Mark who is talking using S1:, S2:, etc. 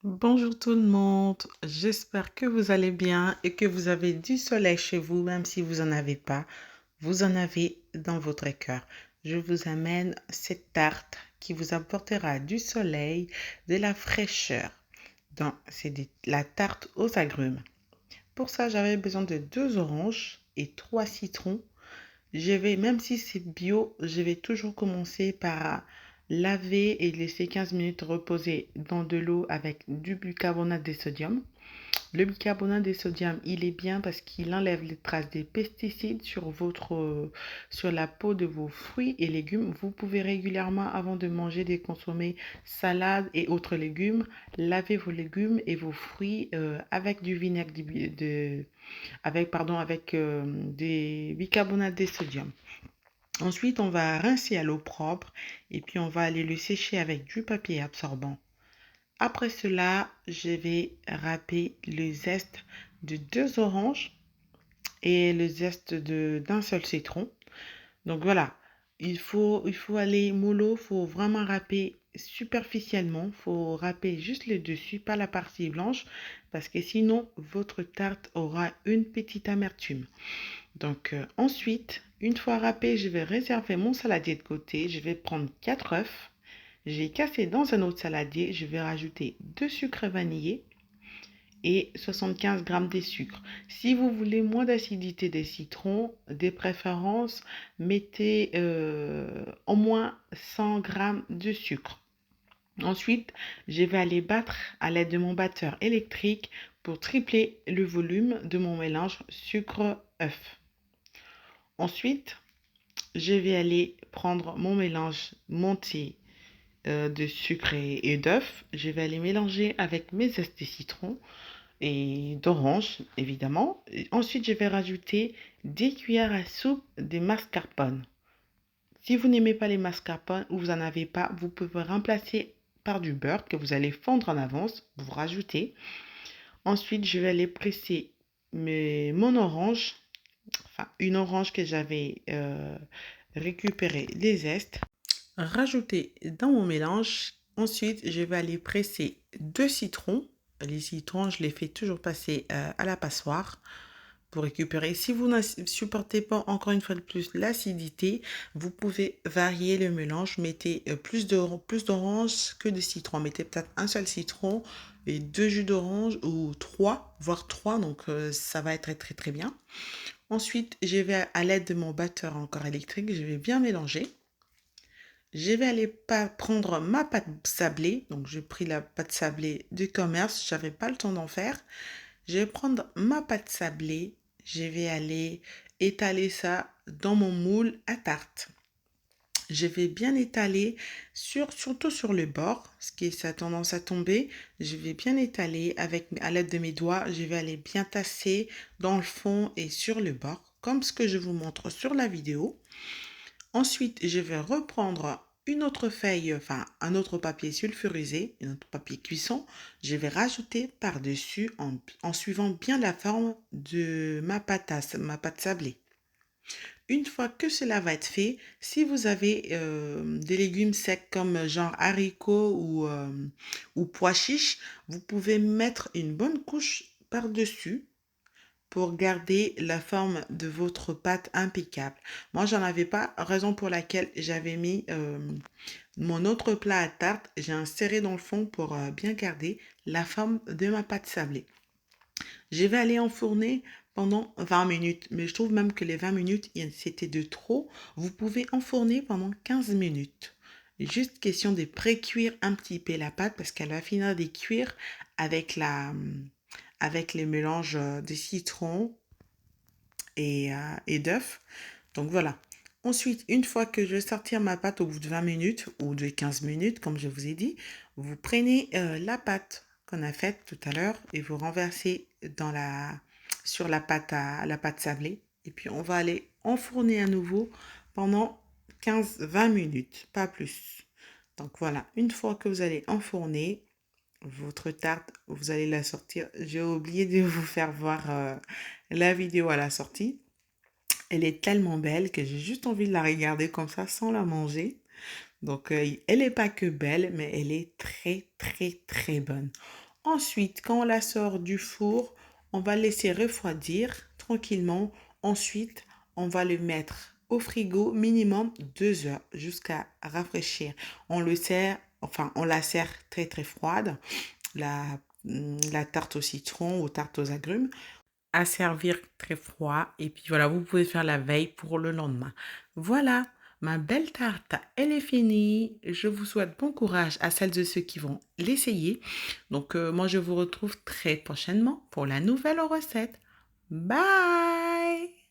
S1: Bonjour tout le monde, j'espère que vous allez bien et que vous avez du soleil chez vous, même si vous n'en avez pas, vous en avez dans votre cœur. Je vous amène cette tarte qui vous apportera du soleil, de la fraîcheur. Donc, la tarte aux agrumes. Pour ça, j'avais besoin de 2 oranges et 3 citrons. Même si c'est bio, je vais toujours commencer par laver et laisser 15 minutes reposer dans de l'eau avec du bicarbonate de sodium. Le bicarbonate de sodium, il est bien parce qu'il enlève les traces des pesticides sur la peau de vos fruits et légumes. Vous pouvez régulièrement, avant de manger, de consommer salade et autres légumes, laver vos légumes et vos fruits avec du vinaigre avec des bicarbonates de sodium. Ensuite, on va rincer à l'eau propre et puis on va aller le sécher avec du papier absorbant. Après cela, je vais râper le zeste de 2 oranges et le zeste d'un seul citron. Donc voilà, il faut aller mollo, il faut vraiment râper superficiellement, il faut râper juste le dessus, pas la partie blanche, parce que sinon votre tarte aura une petite amertume. Donc ensuite, une fois râpé, je vais réserver mon saladier de côté. Je vais prendre 4 œufs. J'ai cassé dans un autre saladier. Je vais rajouter 2 sucres vanillés et 75 grammes de sucre. Si vous voulez moins d'acidité des citrons, des préférences, mettez au moins 100 grammes de sucre. Ensuite, je vais aller battre à l'aide de mon batteur électrique pour tripler le volume de mon mélange sucre-œuf. Ensuite, je vais aller prendre mon mélange monté de sucre et d'œuf. Je vais aller mélanger avec mes zestes de citron et d'orange, évidemment. Et ensuite, je vais rajouter 10 cuillères à soupe de mascarpone. Si vous n'aimez pas les mascarpone ou vous n'en avez pas, vous pouvez remplacer par du beurre que vous allez fondre en avance. Vous rajoutez. Ensuite, je vais aller presser mon orange, enfin une orange que j'avais récupérée des zestes, rajouter dans mon mélange. Ensuite, je vais aller presser 2 citrons. Les citrons, je les fais toujours passer à la passoire pour récupérer. Si vous ne supportez pas, encore une fois de plus, l'acidité, vous pouvez varier le mélange. Mettez plus d'orange que de citron. Mettez peut-être un seul citron et 2 jus d'orange ou 3, voire 3. Donc, ça va être très, très, très bien. Ensuite, je vais à l'aide de mon batteur encore électrique, je vais bien mélanger. Je vais aller prendre ma pâte sablée. Donc, j'ai pris la pâte sablée du commerce. J'avais pas le temps d'en faire. Je vais prendre ma pâte sablée. Je vais aller étaler ça dans mon moule à tarte. Je vais bien étaler surtout sur le bord, ce qui ça a tendance à tomber. Je vais bien étaler à l'aide de mes doigts. Je vais aller bien tasser dans le fond et sur le bord, comme ce que je vous montre sur la vidéo. Ensuite, je vais reprendre une autre feuille, enfin un autre papier sulfurisé, un autre papier cuisson. Je vais rajouter par-dessus en suivant bien la forme de ma pâte sablée. Une fois que cela va être fait, si vous avez des légumes secs comme genre haricots ou pois chiches, vous pouvez mettre une bonne couche par-dessus pour garder la forme de votre pâte impeccable. Moi, j'en avais pas, raison pour laquelle j'avais mis mon autre plat à tarte, j'ai inséré dans le fond pour bien garder la forme de ma pâte sablée. Je vais aller enfourner pendant 20 minutes, mais je trouve même que les 20 minutes, c'était de trop. Vous pouvez enfourner pendant 15 minutes. Juste question de pré-cuire un petit peu la pâte parce qu'elle va finir de cuire avec avec les mélanges de citron et d'œufs. Donc voilà. Ensuite, une fois que je vais sortir ma pâte au bout de 20 minutes ou de 15 minutes, comme je vous ai dit, vous prenez la pâte qu'on a faite tout à l'heure et vous renversez sur la pâte sablée. Et puis, on va aller enfourner à nouveau pendant 15-20 minutes, pas plus. Donc voilà, une fois que vous allez enfourner votre tarte, vous allez la sortir. J'ai oublié de vous faire voir la vidéo à la sortie. Elle est tellement belle que j'ai juste envie de la regarder comme ça sans la manger. Donc, elle n'est pas que belle, mais elle est très, très, très bonne. Ensuite, quand on la sort du four, on va laisser refroidir tranquillement. Ensuite, on va le mettre au frigo minimum 2 heures jusqu'à rafraîchir. On la sert très très froide, la, la tarte au citron ou tarte aux agrumes, à servir très froid. Et puis voilà, vous pouvez faire la veille pour le lendemain. Voilà, ma belle tarte, elle est finie. Je vous souhaite bon courage à celles et ceux qui vont l'essayer. Donc, moi, je vous retrouve très prochainement pour la nouvelle recette. Bye!